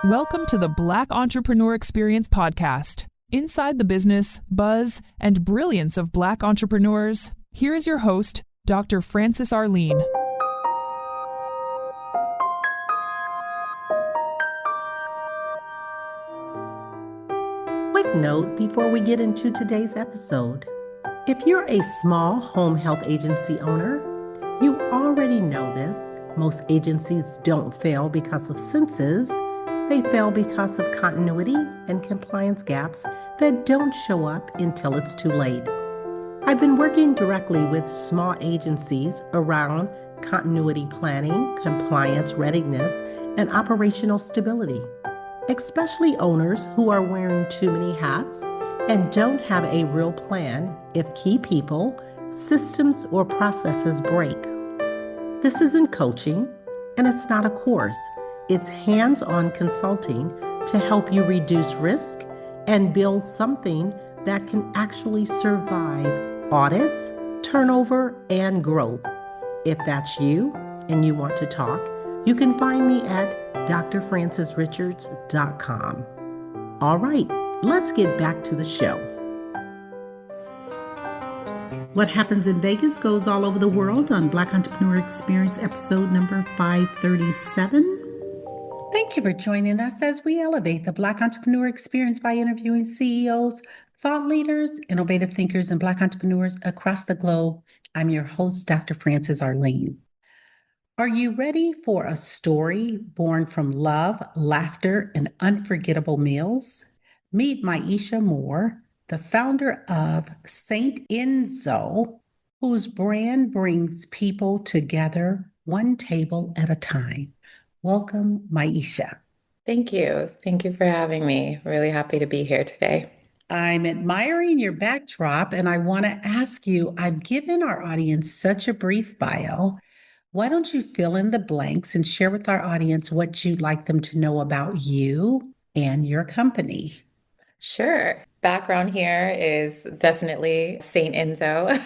Welcome to the Black Entrepreneur Experience podcast. Inside the business, buzz, and brilliance of Black entrepreneurs, here is your host, Dr. Frances Arlene. Quick note before we get into today's episode. If you're a small home health agency owner, you already know this. Most agencies don't fail because of census. They fail because of continuity and compliance gaps that don't show up until it's too late. I've been working directly with small agencies around continuity planning, compliance readiness, and operational stability, especially owners who are wearing too many hats and don't have a real plan if key people, systems, or processes break. This isn't coaching, and it's not a course. It's hands-on consulting to help you reduce risk and build something that can actually survive audits, turnover, and growth. If that's you and you want to talk, you can find me at drfrancesrichards.com. All right, let's get back to the show. What happens in Vegas goes all over the world on Black Entrepreneur Experience episode number 537. Thank you for joining us as we elevate the Black Entrepreneur Experience by interviewing CEOs, thought leaders, innovative thinkers, and Black entrepreneurs across the globe. I'm your host, Dr. Frances Arlene. Are you ready for a story born from love, laughter, and unforgettable meals? Meet Myisha Moore, the founder of Saint Enzo, whose brand brings people together one table at a time. Welcome, Myisha. Thank you. Thank you for having me. Really happy to be here today. I'm admiring your backdrop, and I want to ask you, I've given our audience such a brief bio. Why don't you fill in the blanks and share with our audience what you'd like them to know about you and your company? Sure. Background here is definitely Saint Enzo.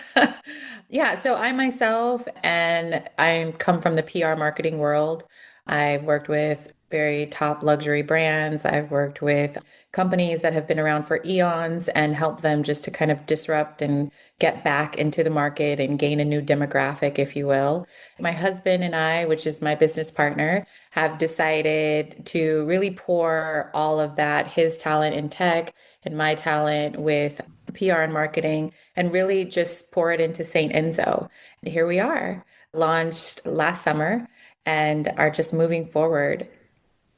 Yeah, so I myself, and I come from the PR marketing world. I've worked with very top luxury brands. I've worked with companies that have been around for eons and help them just to kind of disrupt and get back into the market and gain a new demographic, if you will. My husband and I, which is my business partner, have decided to really pour all of that, his talent in tech and my talent with PR and marketing, and really just pour it into Saint Enzo. Here we are, launched last summer, and are just moving forward.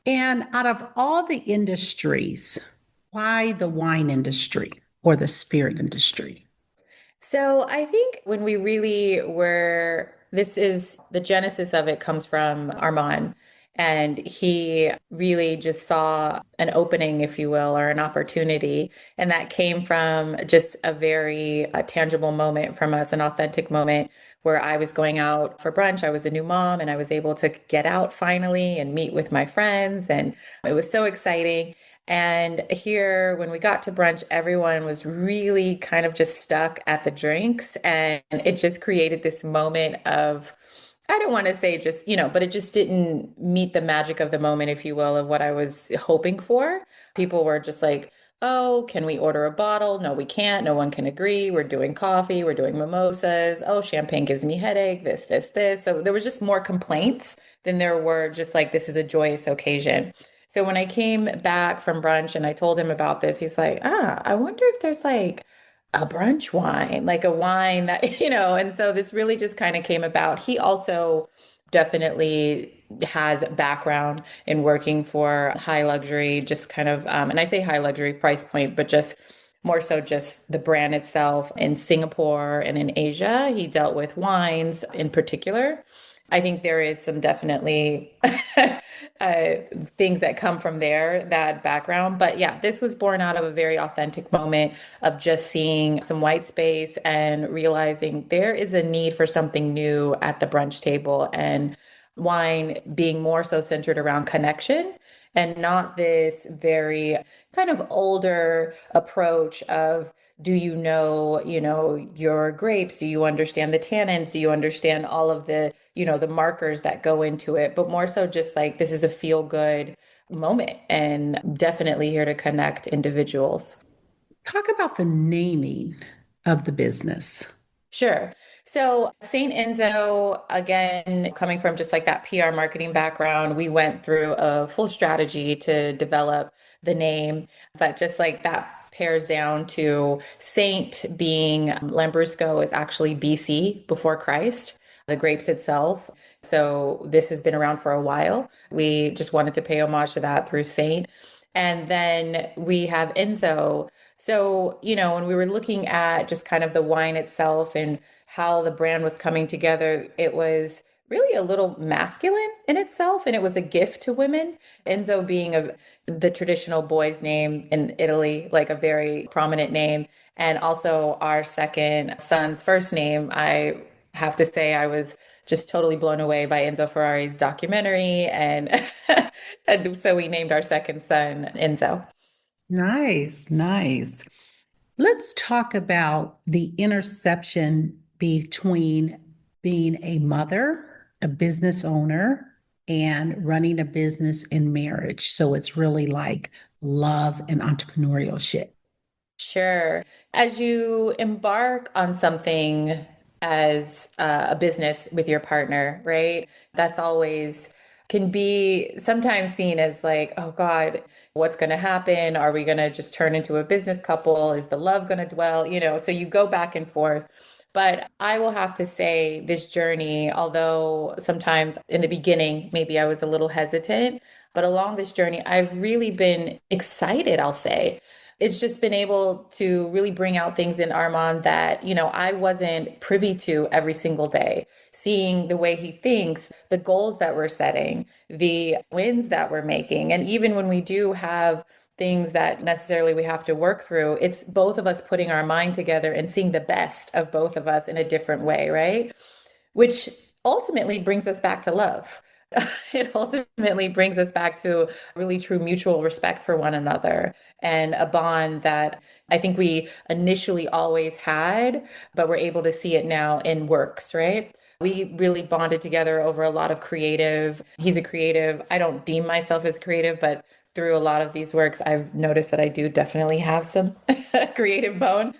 And out of all the industries, why the wine industry or the spirit industry? So I think when we really were, this is the genesis of it comes from Armon. And he really just saw an opening, if you will, or an opportunity. And that came from just a very tangible moment from us, an authentic moment where I was going out for brunch. I was a new mom and I was able to get out finally and meet with my friends. And it was so exciting. And here, when we got to brunch, everyone was really kind of just stuck at the drinks. And it just created this moment of, I don't want to say just, but it just didn't meet the magic of the moment, if you will, of what I was hoping for. People were just like, oh, can we order a bottle? No, we can't. No one can agree. We're doing coffee. We're doing mimosas. Oh, champagne gives me headache. This, this, this. So there was just more complaints than there were just like, this is a joyous occasion. So when I came back from brunch and I told him about this, he's like, I wonder if there's like a brunch wine, like a wine that, and so this really just kind of came about. He also definitely has background in working for high luxury, just kind of, and I say high luxury price point, but just more so just the brand itself in Singapore and in Asia. He dealt with wines in particular. I think there is some definitely things that come from there, that background. But yeah, this was born out of a very authentic moment of just seeing some white space and realizing there is a need for something new at the brunch table, and wine being more so centered around connection and not this very kind of older approach of, do you know, your grapes? Do you understand the tannins? Do you understand all of the, the markers that go into it? But more so just like, this is a feel good moment and definitely here to connect individuals. Talk about the naming of the business. Sure. So, Saint Enzo, again, coming from just like that PR marketing background, we went through a full strategy to develop the name. But just like that pairs down to Saint being Lambrusco is actually BC before Christ, the grapes itself. So, this has been around for a while. We just wanted to pay homage to that through Saint. And then we have Enzo. So, when we were looking at just kind of the wine itself and how the brand was coming together, it was really a little masculine in itself, and it was a gift to women. Enzo being the traditional boy's name in Italy, like a very prominent name, and also our second son's first name. I have to say, I was just totally blown away by Enzo Ferrari's documentary, and and so we named our second son Enzo. Nice, nice. Let's talk about the intersection between being a mother, a business owner, and running a business in marriage. So it's really like love and entrepreneurship. Sure. As you embark on something as a business with your partner, right? That's always can be sometimes seen as like, oh God, what's going to happen? Are we going to just turn into a business couple? Is the love going to dwell? So you go back and forth. But I will have to say, this journey, although sometimes in the beginning, maybe I was a little hesitant, but along this journey, I've really been excited, I'll say. It's just been able to really bring out things in Armand that, I wasn't privy to every single day. Seeing the way he thinks, the goals that we're setting, the wins that we're making. And even when we do have things that necessarily we have to work through, it's both of us putting our mind together and seeing the best of both of us in a different way, right? Which ultimately brings us back to love. It ultimately brings us back to really true mutual respect for one another and a bond that I think we initially always had, but we're able to see it now in works, right? We really bonded together over a lot of creative. He's a creative. I don't deem myself as creative, but through a lot of these works, I've noticed that I do definitely have some creative bone.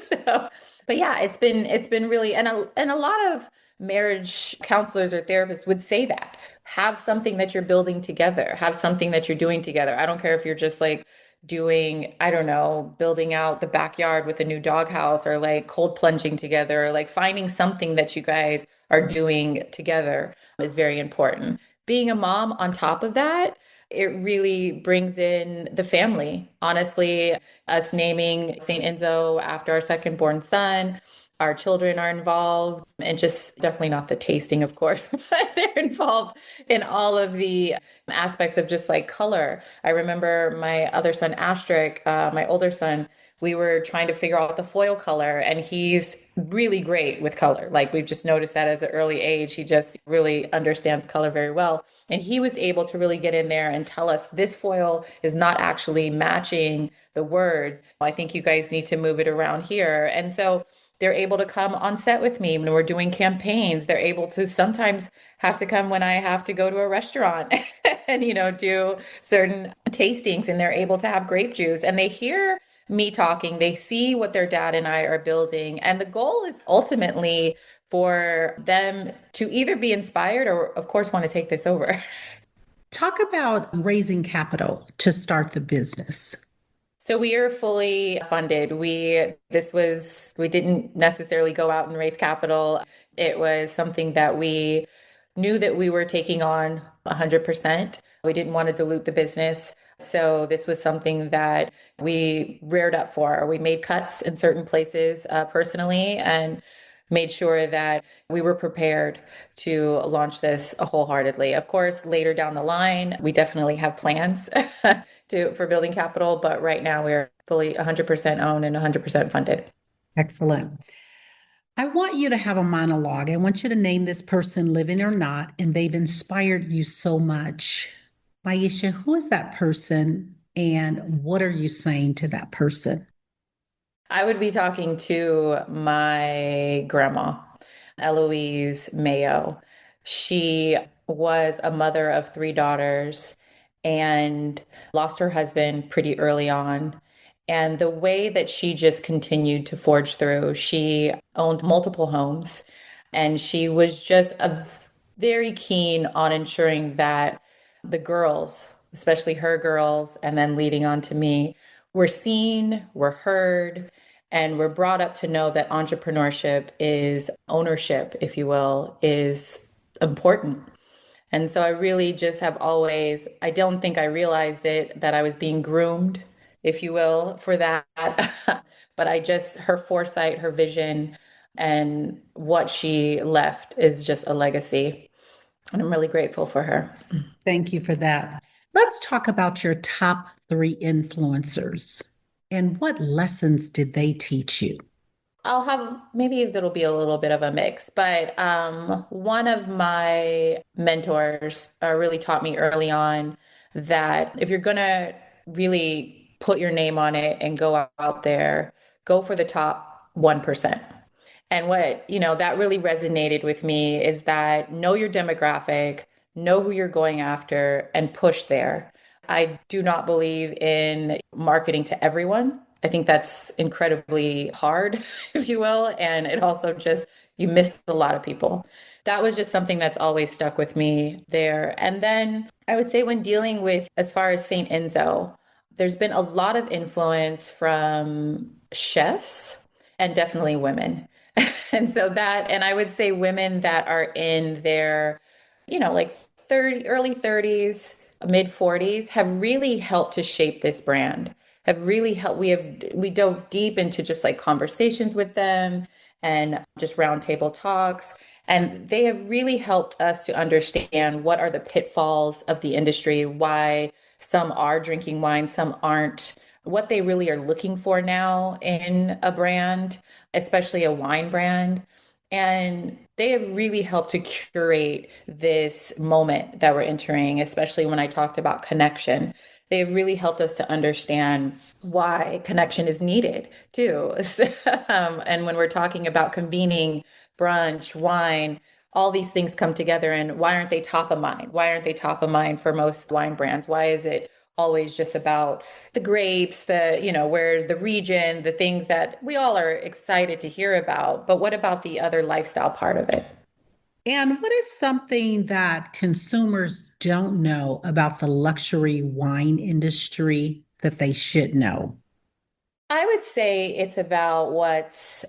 So, but yeah, it's been really and a lot of marriage counselors or therapists would say that. Have something that you're building together, have something that you're doing together. I don't care if you're just like doing, I don't know, building out the backyard with a new doghouse or like cold plunging together, or like finding something that you guys are doing together is very important. Being a mom on top of that, it really brings in the family. Honestly, us naming St. Enzo after our second born son, our children are involved, and just definitely not the tasting, of course, but they're involved in all of the aspects of just like color. I remember my other son, Astric, my older son, we were trying to figure out the foil color, and he's really great with color. Like we've just noticed that as an early age, he just really understands color very well. And he was able to really get in there and tell us this foil is not actually matching the word. I think you guys need to move it around here. And so they're able to come on set with me when we're doing campaigns. They're able to sometimes have to come when I have to go to a restaurant and, do certain tastings, and they're able to have grape juice, and they hear me talking. They see what their dad and I are building. And the goal is ultimately for them to either be inspired or, of course, want to take this over. Talk about raising capital to start the business. So we are fully funded. We didn't necessarily go out and raise capital. It was something that we knew that we were taking on 100%. We didn't want to dilute the business. So this was something that we reared up for. We made cuts in certain places personally, and made sure that we were prepared to launch this wholeheartedly. Of course, later down the line, we definitely have plans for building capital, but right now we're fully 100% owned and 100% funded. Excellent. I want you to have a monologue. I want you to name this person, living or not, and they've inspired you so much. Myisha, who is that person and what are you saying to that person? I would be talking to my grandma, Eloise Mayo. She was a mother of three daughters, and lost her husband pretty early on. And the way that she just continued to forge through, she owned multiple homes and she was just very keen on ensuring that the girls, especially her girls, and then leading on to me, were seen, were heard, and were brought up to know that entrepreneurship is ownership, if you will, is important. And so I really just have always, I don't think I realized it, that I was being groomed, if you will, for that. But her foresight, her vision, and what she left is just a legacy. And I'm really grateful for her. Thank you for that. Let's talk about your top three influencers and what lessons did they teach you? I'll have maybe it'll be a little bit of a mix, but one of my mentors really taught me early on that if you're going to really put your name on it and go out there, go for the top 1%. And that really resonated with me is that know your demographic, know who you're going after, and push there. I do not believe in marketing to everyone. I think that's incredibly hard, if you will. And it also just, you miss a lot of people. That was just something that's always stuck with me there. And then I would say when dealing with, as far as Saint Enzo, there's been a lot of influence from chefs and definitely women. And I would say women that are in their, like early 30s, mid 40s have really helped to shape this brand, have really helped. We dove deep into just like conversations with them and just roundtable talks. And they have really helped us to understand what are the pitfalls of the industry, why some are drinking wine, some aren't, what they really are looking for now in a brand, especially a wine brand. And they have really helped to curate this moment that we're entering, especially when I talked about connection. They have really helped us to understand why connection is needed too. And when we're talking about convening, brunch, wine, all these things come together. And why aren't they top of mind? Why aren't they top of mind for most wine brands? Why is it always just about the grapes, where the region, the things that we all are excited to hear about? But what about the other lifestyle part of it? And what is something that consumers don't know about the luxury wine industry that they should know? I would say it's about what's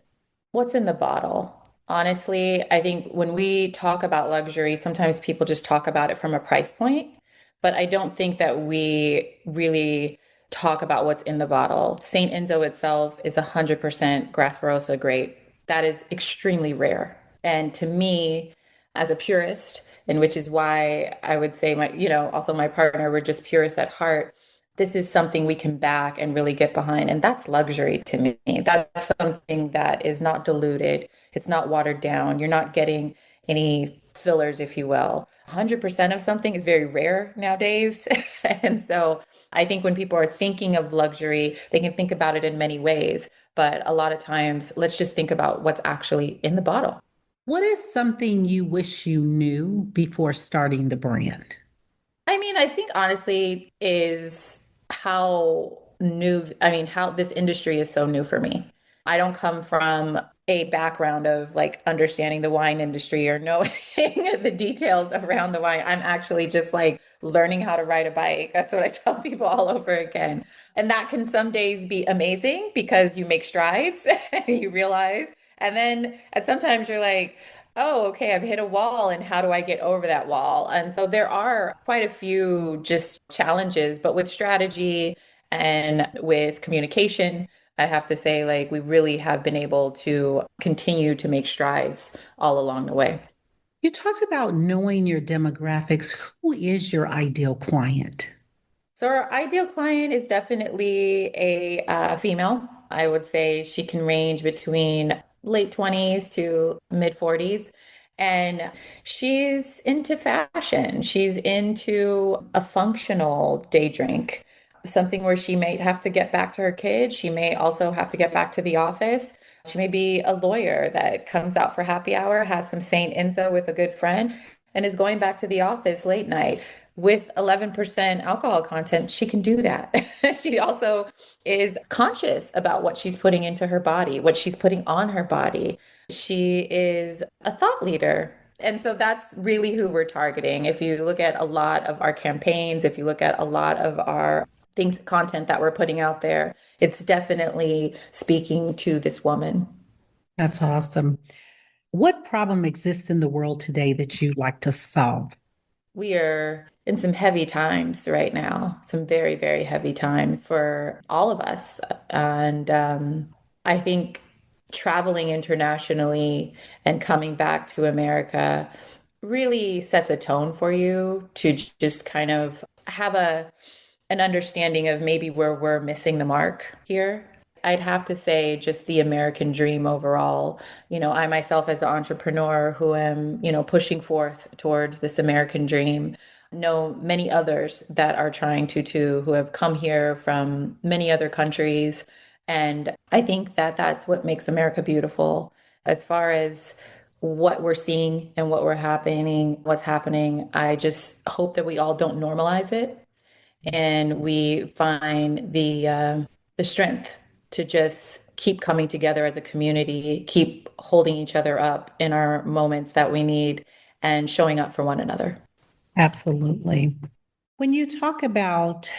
in the bottle. Honestly, I think when we talk about luxury, sometimes people just talk about it from a price point, but I don't think that we really talk about what's in the bottle. Saint Enzo itself is 100% Grasparossa grape. That is extremely rare. And to me, as a purist, and which is why I would say also my partner, we're just purists at heart. This is something we can back and really get behind. And that's luxury to me. That's something that is not diluted. It's not watered down. You're not getting any fillers, if you will. 100% of something is very rare nowadays. And so I think when people are thinking of luxury, they can think about it in many ways. But a lot of times, let's just think about what's actually in the bottle. What is something you wish you knew before starting the brand? I mean, I think honestly is how new, I mean, how this industry is so new for me. I don't come from a background of like understanding the wine industry or knowing the details around the wine. I'm actually just like learning how to ride a bike. That's what I tell people all over again. And that can some days be amazing because you make strides, you realize. And then at sometimes you're like, oh, okay, I've hit a wall and how do I get over that wall? And so there are quite a few just challenges, but with strategy and with communication, I have to say, like, we really have been able to continue to make strides all along the way. You talked about knowing your demographics. Who is your ideal client? So our ideal client is definitely a female. I would say she can range between late 20s to mid 40s. And she's into fashion. She's into a functional day drink, something where she may have to get back to her kids. She may also have to get back to the office. She may be a lawyer that comes out for happy hour, has some Saint Enzo with a good friend, and is going back to the office late night. with 11% alcohol content, she can do that. She also is conscious about what she's putting into her body, what she's putting on her body. She is a thought leader. And so that's really who we're targeting. If you look at a lot of our campaigns, if you look at a lot of our things, content that we're putting out there, it's definitely speaking to this woman. That's awesome. What problem exists in the world today that you'd like to solve? We are in some heavy times right now, some very, very heavy times for all of us. And I think traveling internationally and coming back to America really sets a tone for you to just kind of have an understanding of maybe where we're missing the mark here. I'd have to say just the American dream overall. I myself as an entrepreneur who am, pushing forth towards this American dream, know many others that are trying to too, who have come here from many other countries. And I think that that's what makes America beautiful as far as what we're seeing and what's happening. I just hope that we all don't normalize it and we find the strength to just keep coming together as a community, keep holding each other up in our moments that we need, and showing up for one another. Absolutely. When you talk about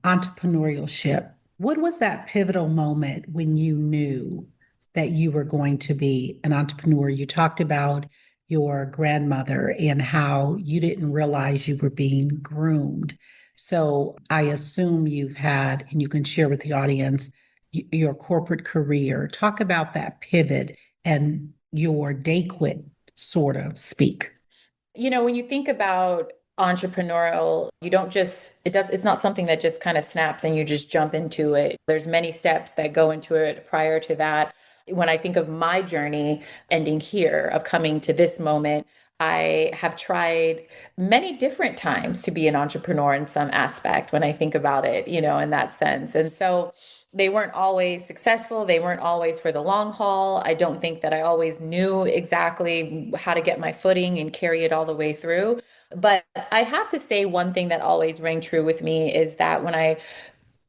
entrepreneurship, what was that pivotal moment when you knew that you were going to be an entrepreneur? You talked about your grandmother and how you didn't realize you were being groomed. So I assume you've had, and you can share with the audience, your corporate career. Talk about that pivot and your day quit, sort of speak. When you think about entrepreneurial, you don't just, it's not something that just kind of snaps and you just jump into it. There's many steps that go into it prior to that. When I think of my journey ending here, of coming to this moment, I have tried many different times to be an entrepreneur in some aspect when I think about it, in that sense. And so they weren't always successful. They weren't always for the long haul. I don't think that I always knew exactly how to get my footing and carry it all the way through. But I have to say, one thing that always rang true with me is that when I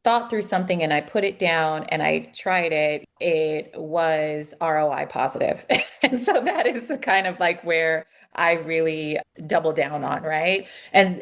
thought through something and I put it down and I tried it, it was ROI positive. And so that is kind of like where I really double down on, right? And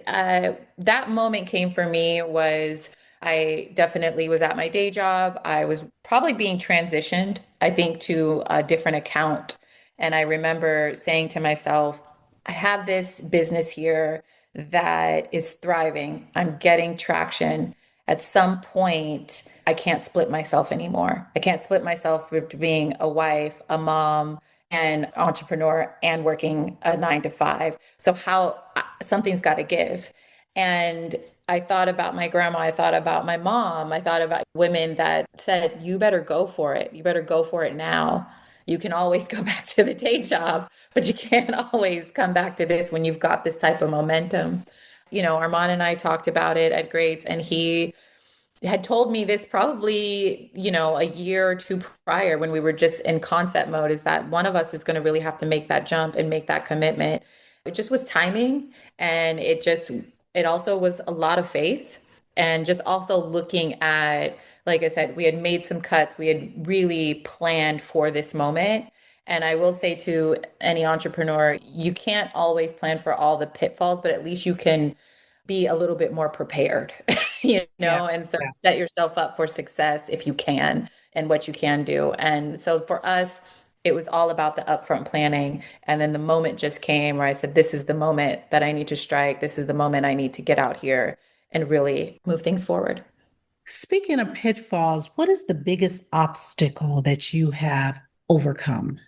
that moment came for me was I definitely was at my day job. I was probably being transitioned, I think, to a different account. And I remember saying to myself, I have this business here that is thriving. I'm getting traction. At some point, I can't split myself anymore. I can't split myself with being a wife, a mom, and entrepreneur and working a 9 to 5. So how something's got to give. And I thought about my grandma, I thought about my mom, I thought about women that said, you better go for it. You better go for it now. You can always go back to the day job, but you can't always come back to this when you've got this type of momentum. Armon and I talked about it at Grades, and he had told me this probably, a year or two prior when we were just in concept mode, is that one of us is going to really have to make that jump and make that commitment. It just was timing. And it also was a lot of faith and just also looking at, like I said, we had made some cuts. We had really planned for this moment. And I will say to any entrepreneur, you can't always plan for all the pitfalls, but at least you can be a little bit more prepared, Yeah. and so Yeah. set yourself up for success if you can and what you can do. And so for us, it was all about the upfront planning. And then the moment just came where I said, this is the moment that I need to strike. This is the moment I need to get out here and really move things forward. Speaking of pitfalls, what is the biggest obstacle that you have overcome?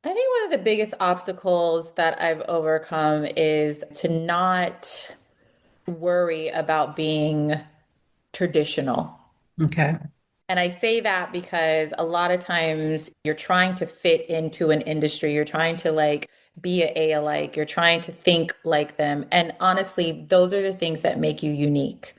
I think one of the biggest obstacles that I've overcome is to not worry about being traditional. Okay. And I say that because a lot of times you're trying to fit into an industry, you're trying to like be a alike, you're trying to think like them. And honestly, those are the things that make you unique.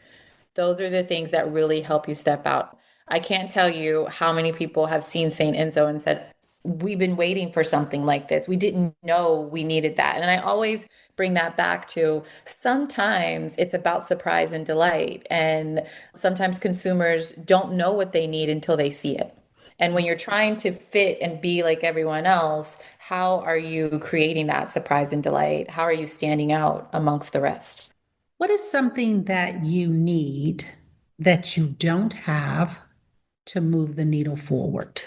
Those are the things that really help you step out. I can't tell you how many people have seen Saint Enzo and said, we've been waiting for something like this. We didn't know we needed that. And I always bring that back to sometimes it's about surprise and delight. And sometimes consumers don't know what they need until they see it. And when you're trying to fit and be like everyone else, how are you creating that surprise and delight? How are you standing out amongst the rest? What is something that you need that you don't have to move the needle forward?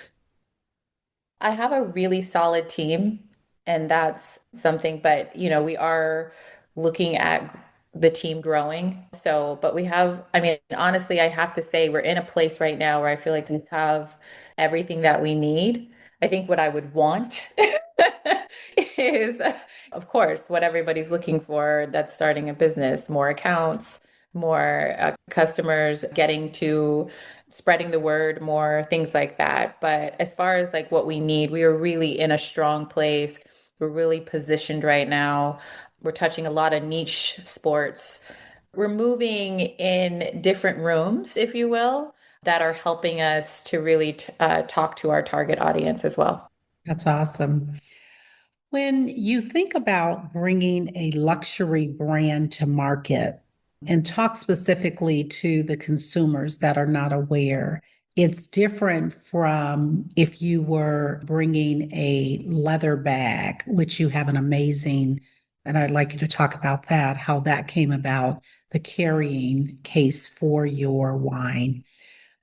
I have a really solid team, and that's something, but we are looking at the team growing. So, but we have, I mean, honestly, I have to say we're in a place right now where I feel like we have everything that we need. I think what I would want is, of course, what everybody's looking for that's starting a business, more accounts, more customers, getting to spreading the word more, things like that. But as far as like what we need, we are really in a strong place. We're really positioned right now. We're touching a lot of niche sports. We're moving in different rooms, if you will, that are helping us to really talk to our target audience as well. That's awesome. When you think about bringing a luxury brand to market and talk specifically to the consumers that are not aware, it's different from if you were bringing a leather bag, which you have an amazing, and I'd like you to talk about that, how that came about, the carrying case for your wine.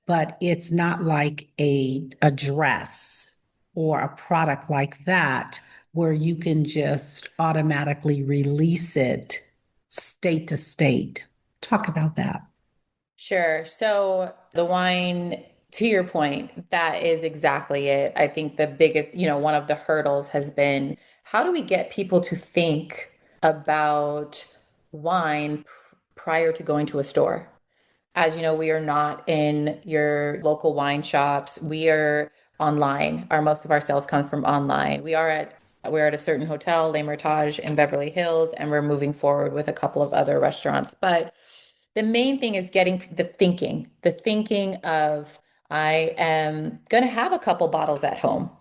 But it's not like a dress or a product like that where you can just automatically release it state to state. Talk about that. Sure. So the wine, to your point, that is exactly it. I think the biggest, one of the hurdles has been how do we get people to think about wine prior to going to a store? As you know, we are not in your local wine shops. We are online. Most of our sales come from online. We're at a certain hotel, L'Hermitage in Beverly Hills, and we're moving forward with a couple of other restaurants. But the main thing is getting the thinking of I am going to have a couple bottles at home.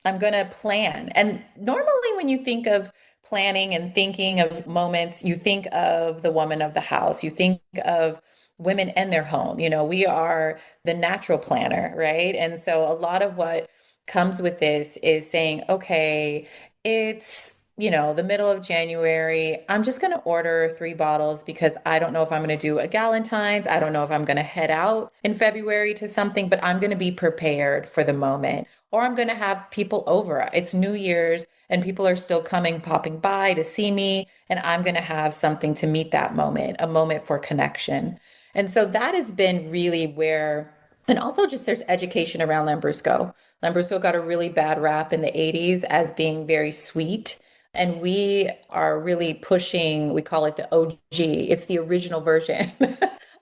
I'm going to plan. And normally, when you think of planning and thinking of moments, you think of the woman of the house, you think of women and their home. We are the natural planner, right? And so a lot of what comes with this is saying, okay, it's the middle of January. I'm just going to order 3 bottles because I don't know if I'm going to do a Galentine's. I don't know if I'm going to head out in February to something, but I'm going to be prepared for the moment. Or I'm going to have people over. It's New Year's and people are still coming, popping by to see me. And I'm going to have something to meet that moment, a moment for connection. And so that has been really where, and also just there's education around Lambrusco. Lambrusco got a really bad rap in the 80s as being very sweet. And we are really pushing, we call it the OG. It's the original version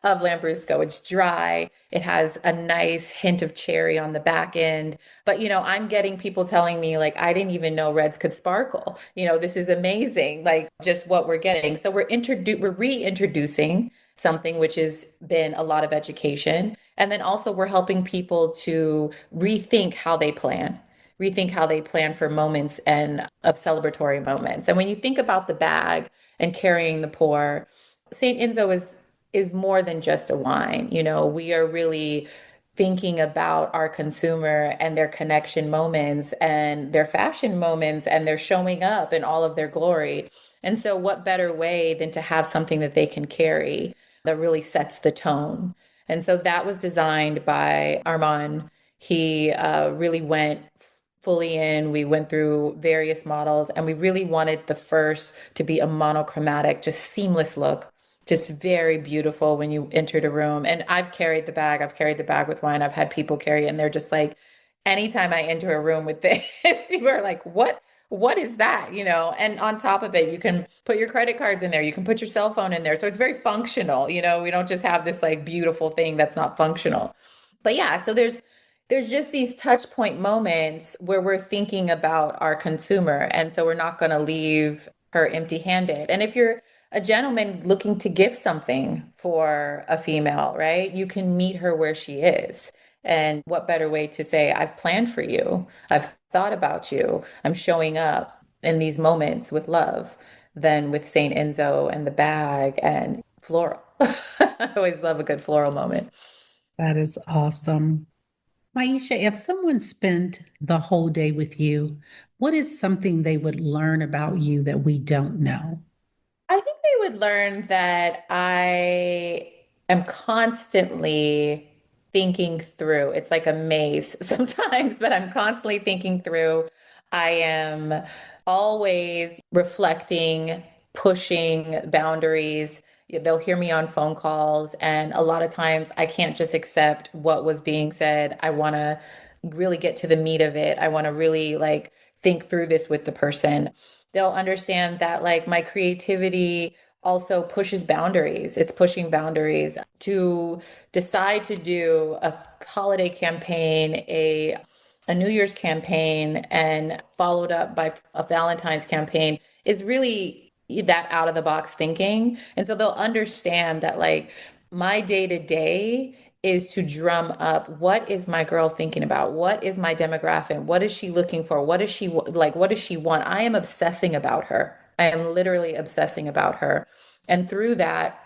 of Lambrusco. It's dry. It has a nice hint of cherry on the back end. But, I'm getting people telling me, like, I didn't even know reds could sparkle. This is amazing, like just what we're getting. So we're reintroducing something which has been a lot of education. And then also we're helping people to rethink how they plan for moments and of celebratory moments. And when you think about the bag and carrying the pour, Saint Enzo is more than just a wine. We are really thinking about our consumer and their connection moments and their fashion moments and their showing up in all of their glory. And so what better way than to have something that they can carry that really sets the tone. And so that was designed by Armon. He really went fully in. We went through various models and we really wanted the first to be a monochromatic, just seamless look, just very beautiful when you entered a room. And I've carried the bag. I've carried the bag with wine. I've had people carry it and they're just like, anytime I enter a room with this, people are like, what is that? And on top of it, you can put your credit cards in there. You can put your cell phone in there. So it's very functional. We don't just have this like beautiful thing that's not functional. But yeah, so there's just these touch point moments where we're thinking about our consumer. And so we're not going to leave her empty handed. And if you're a gentleman looking to gift something for a female, right, you can meet her where she is. And what better way to say, I've planned for you. I've thought about you. I'm showing up in these moments with love than with Saint Enzo and the bag and floral. I always love a good floral moment. That is awesome. Myisha, if someone spent the whole day with you, what is something they would learn about you that we don't know? I think they would learn that I am constantly thinking through. It's like a maze sometimes, but I'm constantly thinking through. I am always reflecting, pushing boundaries. They'll hear me on phone calls, and a lot of times I can't just accept what was being said. I want to really get to the meat of it. I want to really like think through this with the person. They'll understand that like my creativity also pushes boundaries. It's pushing boundaries to decide to do a holiday campaign, a New Year's campaign, and followed up by a Valentine's campaign is really that out of the box thinking. And so they'll understand that like my day to day is to drum up what is my girl thinking about? What is my demographic? What is she looking for? What is she like? What does she want? I am obsessing about her. I am literally obsessing about her. And through that,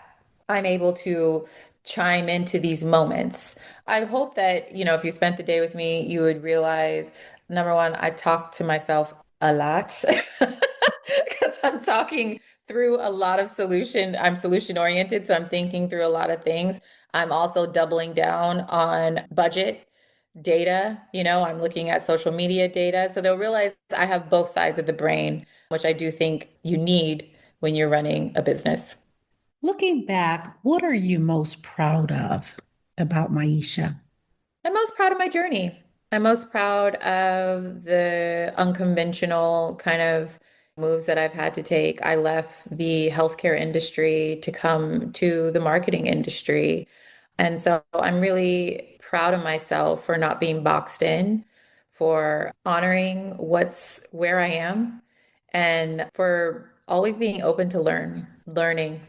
I'm able to chime into these moments. I hope that, if you spent the day with me, you would realize number one, I talk to myself a lot because I'm talking through a lot of I'm solution oriented. So I'm thinking through a lot of things. I'm also doubling down on budget data. I'm looking at social media data. So they'll realize I have both sides of the brain, which I do think you need when you're running a business. Looking back, what are you most proud of about Myisha? I'm most proud of my journey. I'm most proud of the unconventional kind of moves that I've had to take. I left the healthcare industry to come to the marketing industry. And so I'm really proud of myself for not being boxed in, for honoring what's where I am, and for always being open to learning.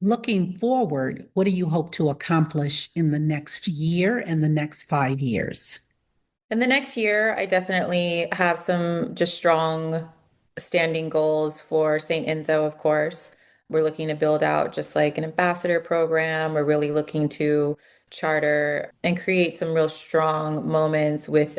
Looking forward, what do you hope to accomplish in the next year and the next 5 years? In the next year, I definitely have some just strong standing goals for St. Enzo, of course. We're looking to build out just like an ambassador program. We're really looking to charter and create some real strong moments with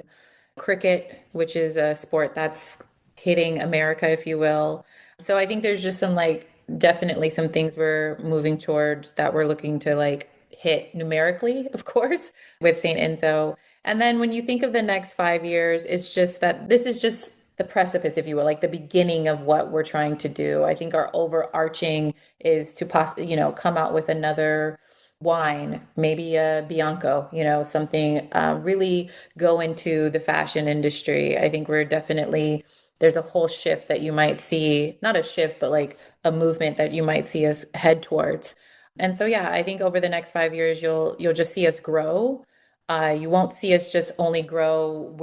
cricket, which is a sport that's hitting America, if you will. So I think there's just some like definitely some things we're moving towards that we're looking to like hit numerically, of course, with St. Enzo. And then when you think of the next 5 years, it's just that this is just the precipice, if you will, like the beginning of what we're trying to do. I think our overarching is to come out with another wine, maybe a Bianco, something really go into the fashion industry. I think there's a whole shift that you might see, not a shift, but like a movement that you might see us head towards. And so, yeah, I think over the next 5 years, you'll just see us grow. You won't see us just only grow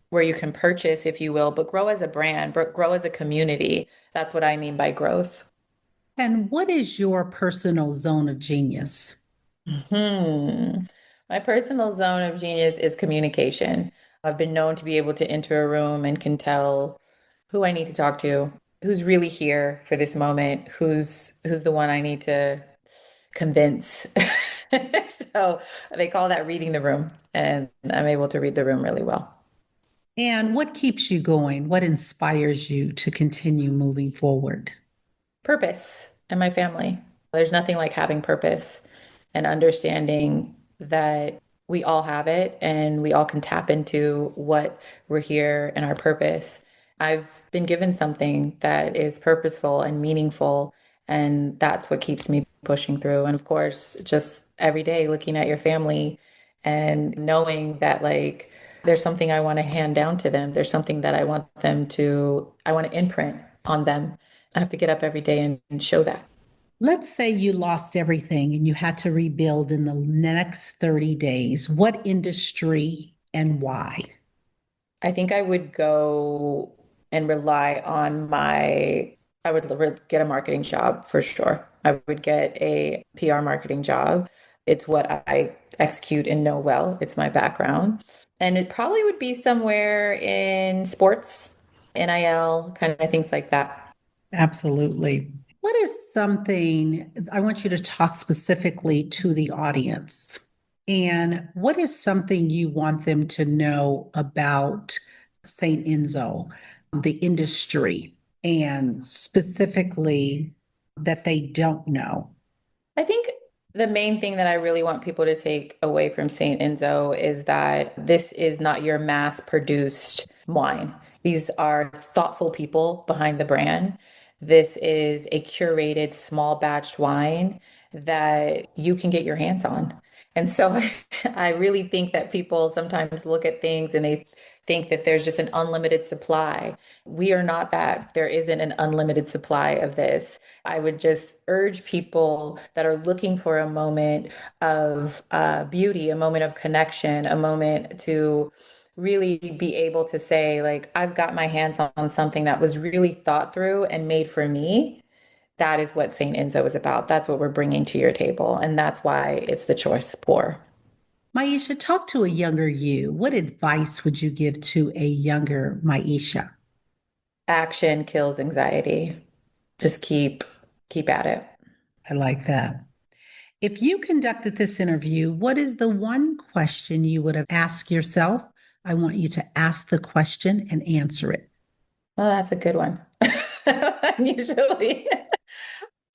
where you can purchase, if you will, but grow as a brand, but grow as a community. That's what I mean by growth. And what is your personal zone of genius? Hmm. My personal zone of genius is communication. I've been known to be able to enter a room and can tell who I need to talk to, who's really here for this moment, who's the one I need to convince. So they call that reading the room, and I'm able to read the room really well. And what keeps you going? What inspires you to continue moving forward? Purpose and my family. There's nothing like having purpose and understanding that we all have it and we all can tap into what we're here and our purpose. I've been given something that is purposeful and meaningful, and that's what keeps me pushing through. And of course, just every day looking at your family and knowing that, like, there's something I want to hand down to them. There's something that I want to imprint on them. I have to get up every day and show that. Let's say you lost everything and you had to rebuild in the next 30 days. What industry and why? I think I would go and rely on I would get a marketing job for sure. I would get a PR marketing job. It's what I execute and know well. It's my background. And it probably would be somewhere in sports, NIL, kind of things like that. Absolutely. What is something I want you to talk specifically to the audience? And what is something you want them to know about St. Enzo, the industry, and specifically that they don't know? I think the main thing that I really want people to take away from Saint Enzo is that this is not your mass produced wine. These are thoughtful people behind the brand. This is a curated small batch wine that you can get your hands on. And so I really think that people sometimes look at things and they think that there's just an unlimited supply. We are not that. There isn't an unlimited supply of this. I would just urge people that are looking for a moment of beauty, a moment of connection, a moment to really be able to say, like, I've got my hands on something that was really thought through and made for me. That is what St. Enzo is about. That's what we're bringing to your table. And that's why it's the choice pour. Myisha, talk to a younger you. What advice would you give to a younger Myisha? Action kills anxiety. Just keep at it. I like that. If you conducted this interview, what is the one question you would have asked yourself? I want you to ask the question and answer it. Well, that's a good one. Usually,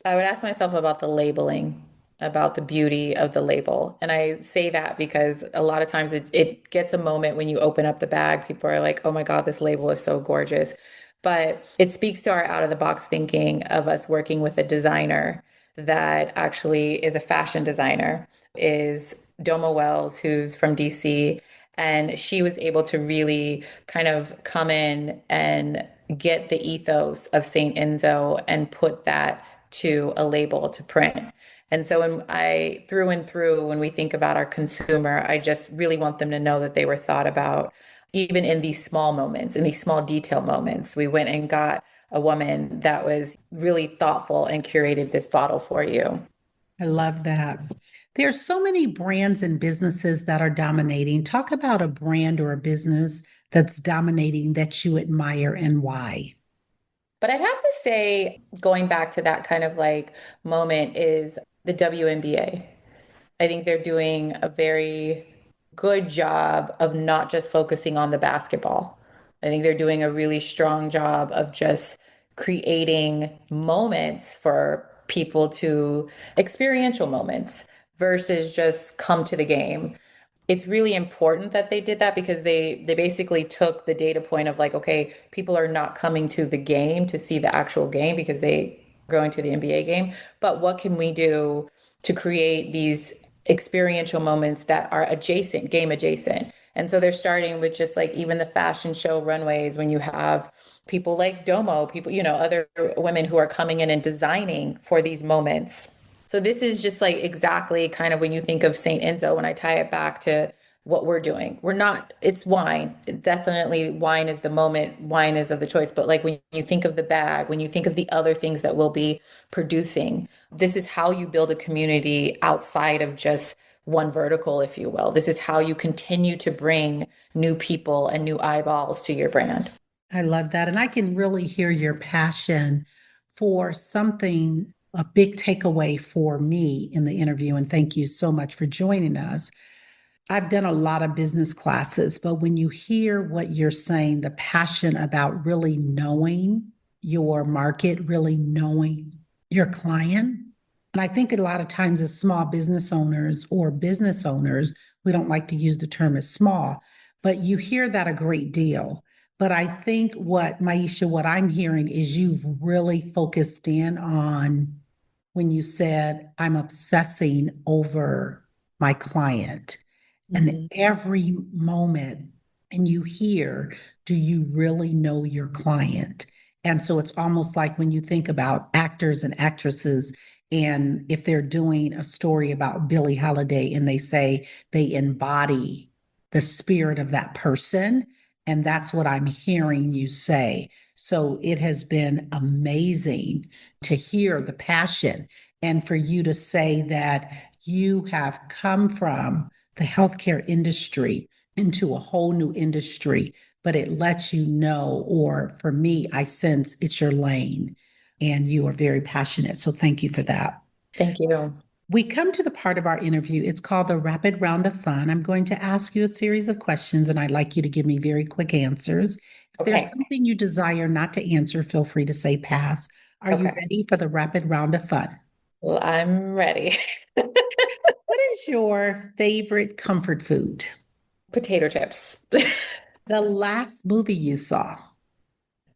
I would ask myself about the labeling, about the beauty of the label. And I say that because a lot of times it gets a moment when you open up the bag, people are like, oh my God, this label is so gorgeous. But it speaks to our out of the box thinking of us working with a designer that actually is a fashion designer, is Doma Wells, who's from DC. And she was able to really kind of come in and get the ethos of St. Enzo and put that to a label to print. And so when I through and through, when we think about our consumer, I just really want them to know that they were thought about even in these small moments, in these small detail moments. We went and got a woman that was really thoughtful and curated this bottle for you. I love that. There's so many brands and businesses that are dominating. Talk about a brand or a business that's dominating that you admire and why. But I'd have to say, going back to that kind of like moment is the WNBA. I think they're doing a very good job of not just focusing on the basketball. I think they're doing a really strong job of just creating moments for people to experiential moments versus just come to the game. It's really important that they did that because they basically took the data point of like, okay, people are not coming to the game to see the actual game because they are going to the NBA game, but what can we do to create these experiential moments that are adjacent, game adjacent? And so they're starting with just like even the fashion show runways when you have people like Domo, people, other women who are coming in and designing for these moments. So this is just like exactly kind of when you think of St. Enzo, when I tie it back to what we're doing. We're not, it's wine. Definitely wine is the moment, wine is of the choice. But like when you think of the bag, when you think of the other things that we'll be producing, this is how you build a community outside of just one vertical, if you will. This is how you continue to bring new people and new eyeballs to your brand. I love that. And I can really hear your passion for something, a big takeaway for me in the interview. And thank you so much for joining us. I've done a lot of business classes, but when you hear what you're saying, the passion about really knowing your market, really knowing your client. And I think a lot of times as small business owners or business owners, we don't like to use the term as small, but you hear that a great deal. But I think what I'm hearing is you've really focused in on when you said, I'm obsessing over my client. And Mhm. every moment, and you hear, do you really know your client? And so it's almost like when you think about actors and actresses, and if they're doing a story about Billie Holiday and they say they embody the spirit of that person, and that's what I'm hearing you say. So it has been amazing to hear the passion and for you to say that you have come from the healthcare industry into a whole new industry, but it lets you know, or for me, I sense it's your lane and you are very passionate. So thank you for that. Thank you. We come to the part of our interview. It's called the rapid round of fun. I'm going to ask you a series of questions and I'd like you to give me very quick answers. If there's something you desire not to answer, feel free to say pass. Are you ready for the rapid round of fun? Well, I'm ready. What is your favorite comfort food? Potato chips. The last movie you saw?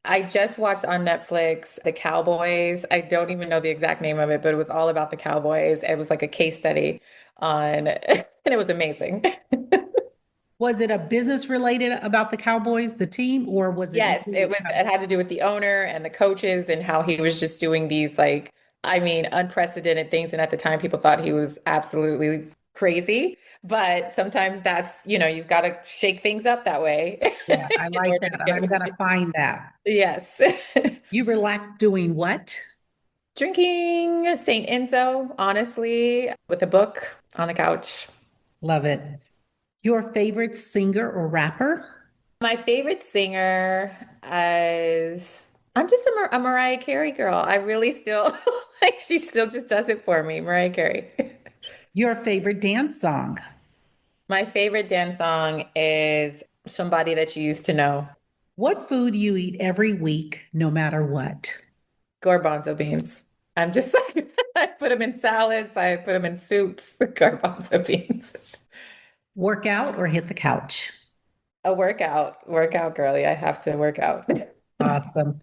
I just watched on Netflix The Cowboys. I don't even know the exact name of it, but it was all about the Cowboys. It was like a case study on, and it was amazing. Was it a business related about the Cowboys, the team, or was it? Yes, it was. It had to do with the owner and the coaches and how he was just doing these like, I mean, unprecedented things. And at the time, people thought he was absolutely crazy. But sometimes that's, you've got to shake things up that way. Yeah, I like that. I'm going to find that. Yes. You relax doing what? Drinking Saint Enzo, honestly, with a book on the couch. Love it. Your favorite singer or rapper? My favorite singer is, I'm just a Mariah Carey girl. I really still, like, she still just does it for me, Mariah Carey. Your favorite dance song? My favorite dance song is Somebody That You Used to Know. What food you eat every week, no matter what? Garbanzo beans. I'm just like, I put them in salads, I put them in soups, garbanzo beans. Workout or hit the couch? A workout girly. I have to work out. Awesome.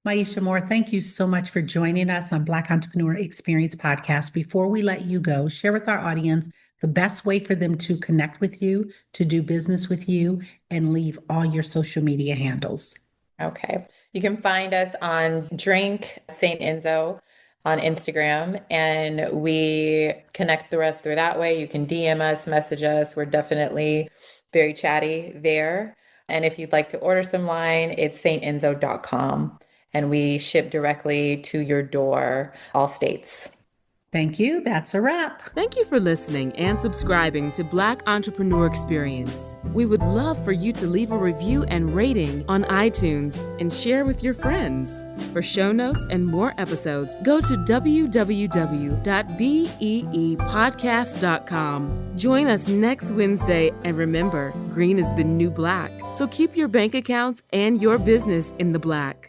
Myisha Moore, thank you so much for joining us on Black Entrepreneur Experience Podcast. Before we let you go, share with our audience the best way for them to connect with you, to do business with you, and leave all your social media handles. Okay. You can find us on Drink Saint Enzo on Instagram, and we connect the rest through that way. You can DM us, message us. We're definitely very chatty there. And if you'd like to order some wine, it's saintenzo.com. And we ship directly to your door, all states. Thank you. That's a wrap. Thank you for listening and subscribing to Black Entrepreneur Experience. We would love for you to leave a review and rating on iTunes and share with your friends. For show notes and more episodes, go to www.beepodcast.com. Join us next Wednesday, and remember, green is the new black. So keep your bank accounts and your business in the black.